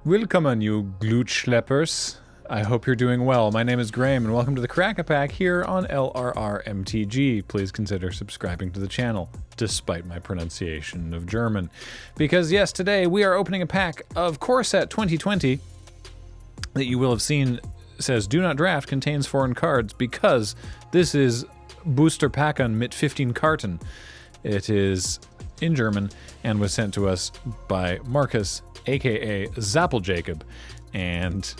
Welcome on you glute schleppers. I hope you're doing well. My name is Graham and welcome to the Crack-A-Pack here on LRRMTG. Please consider subscribing to the channel, despite my pronunciation of German. Because yes, today we are opening a pack of Core Set 2020 that you will have seen says do not draft, contains foreign cards, because this is Booster Packen mit 15 Karten. It is in German and was sent to us by Marcus, aka Zappeljacob, and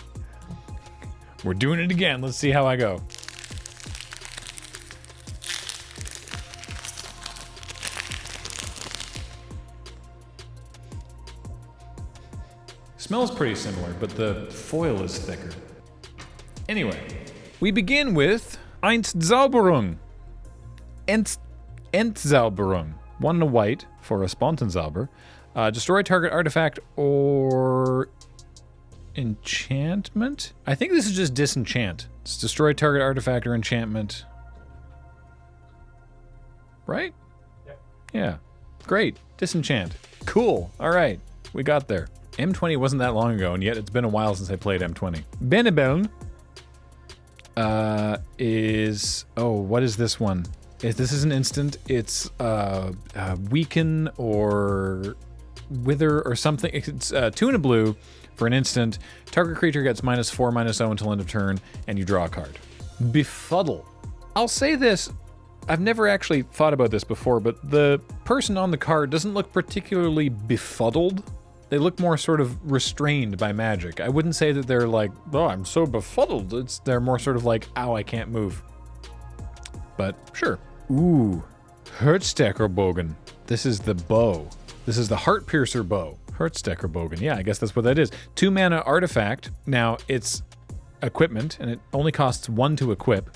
we're doing it again. Let's see how I go. Smells pretty similar, but the foil is thicker. Anyway, we begin with Einstzauberung. Entzauberung. 1 to white for a Spontenzauber. Destroy target artifact or enchantment? I think this is just disenchant. It's destroy target artifact or enchantment. Right? Yep. Yeah. Great. Disenchant. Cool. All right. We got there. M20 wasn't that long ago, and yet it's been a while since I played M20. Benebeln is... Oh, what is this one? This is an instant. It's weaken or wither or something. It's 2 and a blue for an instant. Target creature gets -4/-0 until end of turn, and you draw a card. Befuddle. I'll say this. I've never actually thought about this before, but the person on the card doesn't look particularly befuddled. They look more sort of restrained by magic. I wouldn't say that they're like, oh, I'm so befuddled. They're more sort of like, ow, I can't move. But sure. Ooh, Heartstackerbogen. This is the bow. This is the Heart Piercer bow. Heartstackerbogen. Yeah, I guess that's what that is. 2 mana artifact. Now it's equipment, and it only costs 1 to equip.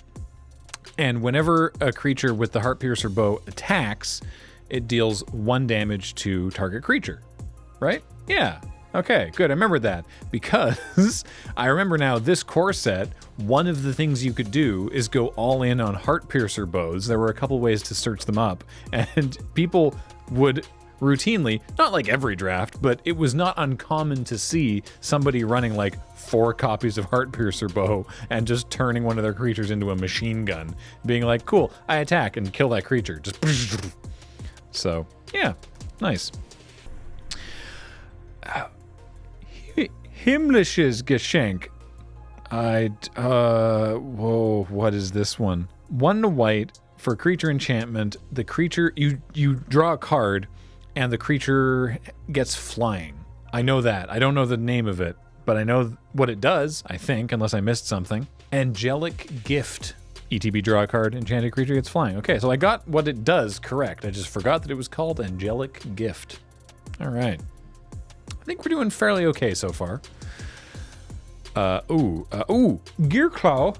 And whenever a creature with the Heart Piercer bow attacks, it deals 1 damage to target creature. Right? Yeah. Okay, good. I remembered that because I remember now this core set, one of the things you could do is go all in on Heart Piercer bows. There were a couple ways to search them up, and people would routinely, not like every draft, but it was not uncommon to see somebody running like 4 copies of Heart Piercer bow and just turning one of their creatures into a machine gun, being like, cool, I attack and kill that creature. Just so, yeah, nice. Himmlisches Geschenk. Whoa, what is this one? 1 to white for creature enchantment. The creature, you draw a card and the creature gets flying. I know that. I don't know the name of it, but I know what it does, I think, unless I missed something. Angelic Gift. ETB, draw a card, enchanted creature gets flying. Okay, so I got what it does correct. I just forgot that it was called Angelic Gift. All right. I think we're doing fairly okay so far. Gearclaw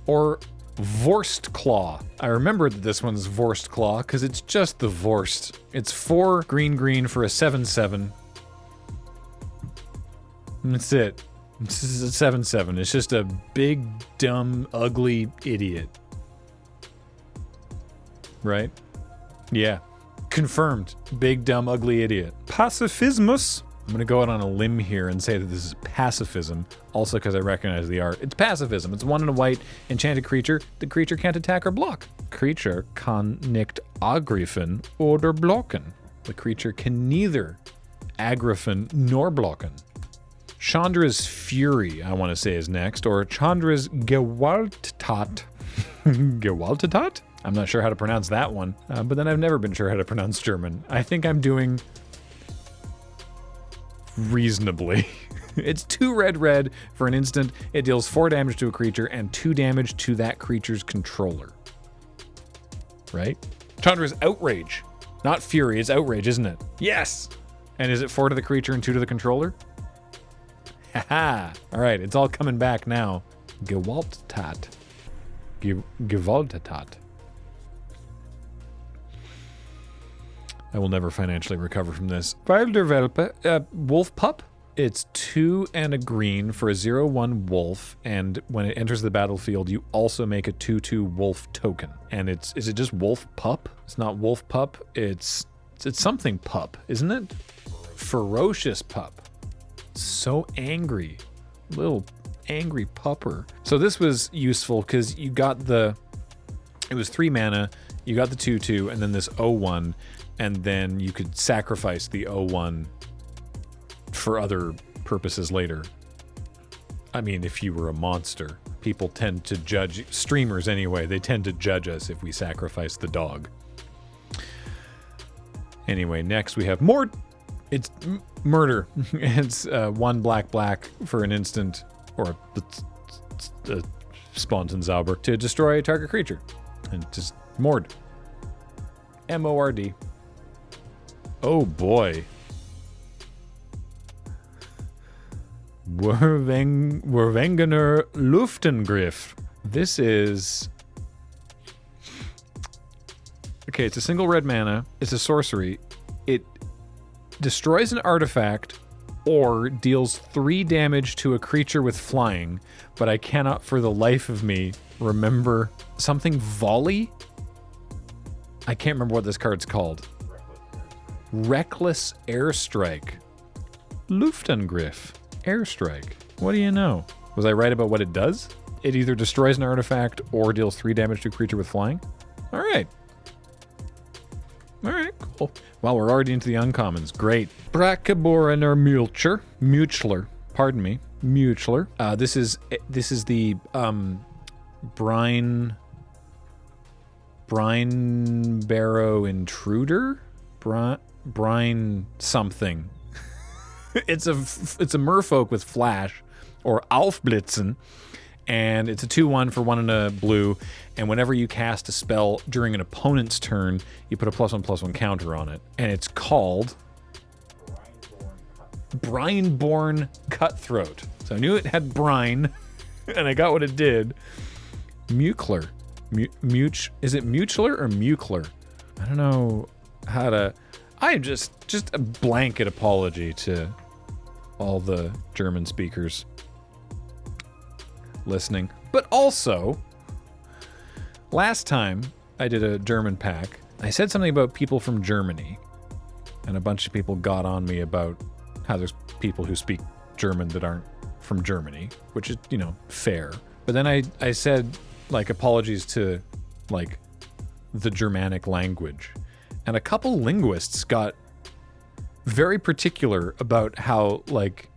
or Vorstkklaw. I remember that this one's Vorstkklaw because it's just the Vorst. It's 4 green for a 7/7. And that's it. This is a 7/7. It's just a big, dumb, ugly idiot. Right? Yeah. Confirmed. Big, dumb, ugly idiot. Pacifismus. I'm going to go out on a limb here and say that this is pacifism, also because I recognize the art. It's pacifism. It's 1 and a white enchanted creature. The creature can't attack or block. Creature kann nicht angreifen oder blocken. The creature can neither angreifen nor blocken. Chandra's Fury, I want to say, is next, or Chandra's Gewalttat. Gewalttat? I'm not sure how to pronounce that one, but then I've never been sure how to pronounce German. I think I'm doing reasonably. It's 2 red for an instant. It deals 4 damage to a creature and 2 damage to that creature's controller. Right? Chandra's Outrage. Not Fury, it's Outrage, isn't it? Yes! And is it 4 to the creature and 2 to the controller? Haha! Alright, it's all coming back now. Gewalttat. Gewalttat. I will never financially recover from this. Wilderwelpe, Wolf Pup. It's 2 and a green for a 0/1 wolf, and when it enters the battlefield, you also make a 2/2 wolf token. And is it just Wolf Pup? It's not Wolf Pup, it's something pup, isn't it? Ferocious Pup. so angry. Little angry pupper. So this was useful because you got it was 3 mana, you got the 2/2, and then this 0/1, and then you could sacrifice the 0/1 for other purposes later. I mean, if you were a monster. People tend to judge, streamers anyway, they tend to judge us if we sacrifice the dog. Anyway, next we have more. It's murder. It's 1 black for an instant, or Spontenzauber, to destroy a target creature. And just Mord. M-O-R-D. Oh boy. Werwengener Luftangriff. This is... Okay, it's a single red mana. It's a sorcery. It destroys an artifact or deals 3 damage to a creature with flying, but I cannot for the life of me remember something volley? I can't remember what this card's called. Reckless Airstrike. Luftangriff. Airstrike. What do you know? Was I right about what it does? It either destroys an artifact or deals 3 damage to a creature with flying? Alright. Alright, cool. Well, we're already into the uncommons. Great. Brackaborener Muchler. Pardon me. Muchler. This is the Brine Barrow Intruder? Brine something. It's a merfolk with flash, or Aufblitzen, and it's a 2/1 for 1 and a blue, and whenever you cast a spell during an opponent's turn, you put a +1/+1 counter on it, and it's called Brineborn Cutthroat. So I knew it had brine, and I got what it did. Muchler. Is it Muchler or Muchler? I don't know how to... I'm just a blanket apology to all the German speakers listening. But also, last time I did a German pack, I said something about people from Germany, and a bunch of people got on me about how there's people who speak German that aren't from Germany, which is, you know, fair. But then I said, like, apologies to, like, the Germanic language. And a couple linguists got very particular about how, like,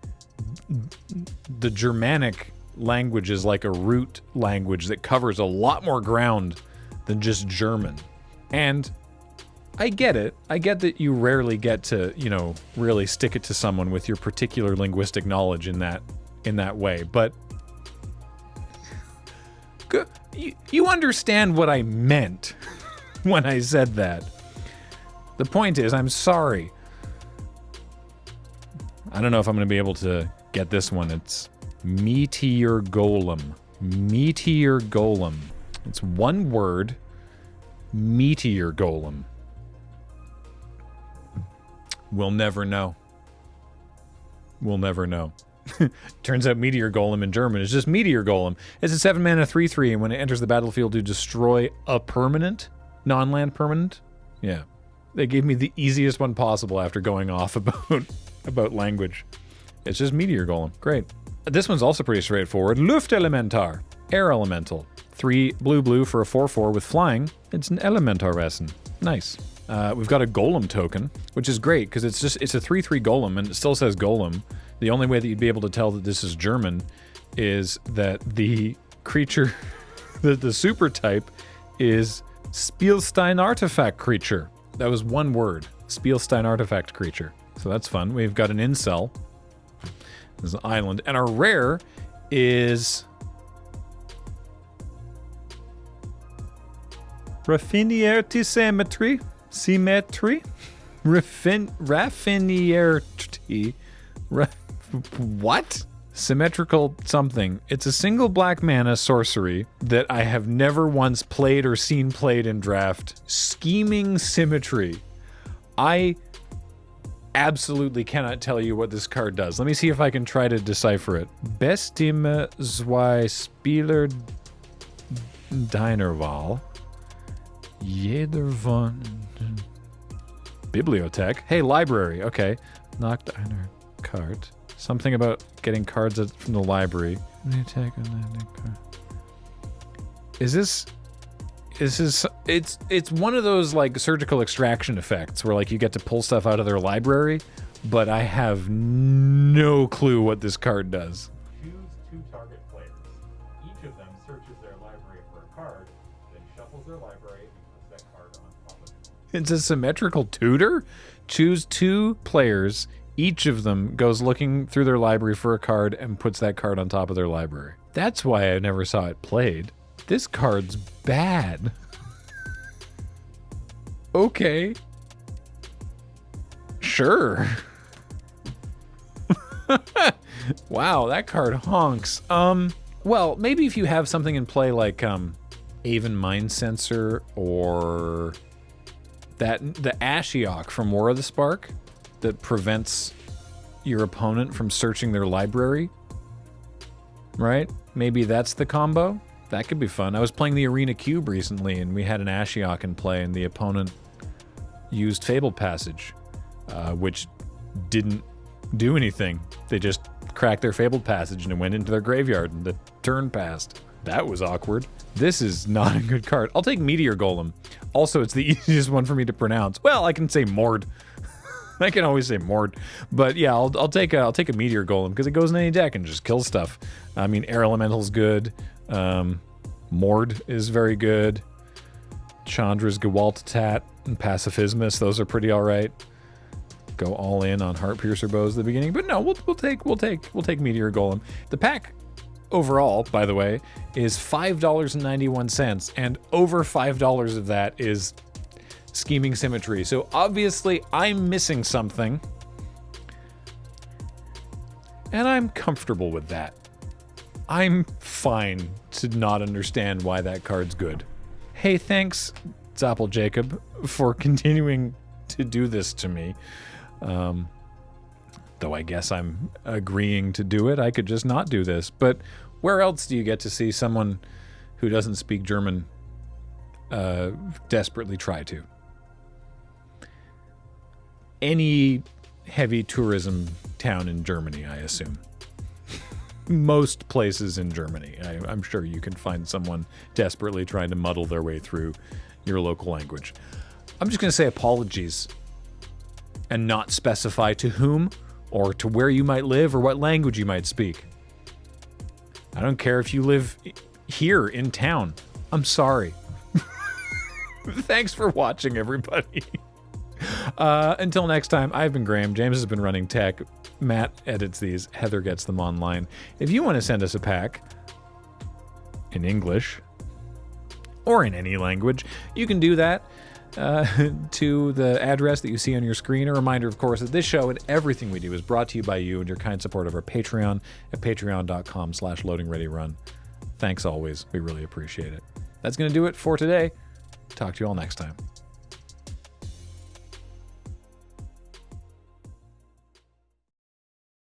the Germanic language is like a root language that covers a lot more ground than just German. And I get it. I get that you rarely get to, you know, really stick it to someone with your particular linguistic knowledge in that way. But you understand what I meant when I said that. The point is, I'm sorry. I don't know if I'm going to be able to get this one. It's Meteor Golem. Meteor Golem. It's 1 word. Meteor Golem. We'll never know. We'll never know. Turns out Meteor Golem in German is just Meteor Golem. It's a 7 mana 3/3, and when it enters the battlefield to destroy a permanent, non-land permanent. Yeah. They gave me the easiest one possible after going off about language. It's just Meteor Golem. Great. This one's also pretty straightforward. Luftelementar. Air Elemental. 3 blue for a 4/4 with flying. It's an Elementarwesen. Nice. We've got a Golem token, which is great because it's a 3/3 Golem, and it still says Golem. The only way that you'd be able to tell that this is German is that the creature, the super type, is Spielstein Artifact Creature. That was 1 word. Spielstein Artifact Creature. So that's fun. We've got an incel. There's an island. And our rare is... Raffinierty Symmetry. Symmetry? Raffinierty. What? Symmetrical something. It's a single black mana sorcery that I have never once played or seen played in draft. Scheming Symmetry. I absolutely cannot tell you what this card does. Let me see if I can try to decipher it. Bestime zwei Spieler Dinerwahl. Jeder von... Bibliothek. Hey, library. Okay. Knocked einer Card. Something about getting cards from the library. Is this... It's one of those like surgical extraction effects where like you get to pull stuff out of their library, but I have no clue what this card does. Choose 2 target players. Each of them searches their library for a card, then shuffles their library and puts that card on top of it. It's a symmetrical tutor? Choose 2 players. Each of them goes looking through their library for a card and puts that card on top of their library. That's why I never saw it played. This card's bad. Okay. Sure. Wow, that card honks. Well, maybe if you have something in play like Aven Mind Sensor or the Ashiok from War of the Spark that prevents your opponent from searching their library, right? Maybe that's the combo. That could be fun. I was playing the Arena Cube recently, and we had an Ashiok in play, and the opponent used Fabled Passage, which didn't do anything. They just cracked their Fabled Passage, and it went into their graveyard, and the turn passed. That was awkward. This is not a good card. I'll take Meteor Golem. Also, it's the easiest one for me to pronounce. Well, I can say Mord. I can always say Mord. But yeah, I'll take a Meteor Golem, because it goes in any deck and just kills stuff. I mean, Air Elemental's good. Mord is very good. Chandra's Gewaltatat and Pacifismus, those are pretty alright. Go all in on Heartpiercer Bows at the beginning, but no, we'll take Meteor Golem. The pack overall, by the way, is $5.91, and over $5 of that is Scheming Symmetry. So obviously I'm missing something, and I'm comfortable with that. I'm fine to not understand why that card's good. Hey, thanks, Zappel Jacob, for continuing to do this to me. Though I guess I'm agreeing to do it. I could just not do this. But where else do you get to see someone who doesn't speak German desperately try to? Any heavy tourism town in Germany, I assume. Most places in Germany. I'm sure you can find someone desperately trying to muddle their way through your local language. I'm just going to say apologies and not specify to whom or to where you might live or what language you might speak. I don't care if you live here in town. I'm sorry. Thanks for watching, everybody. Until next time, I've been Graham. James has been running tech. Matt edits these. Heather gets them online. If you want to send us a pack in English or in any language, you can do that to the address that you see on your screen. A reminder, of course, that this show and everything we do is brought to you by you and your kind support of our Patreon at patreon.com/loadingreadyrun. Thanks always. We really appreciate it. That's going to do it for today. Talk to you all next time.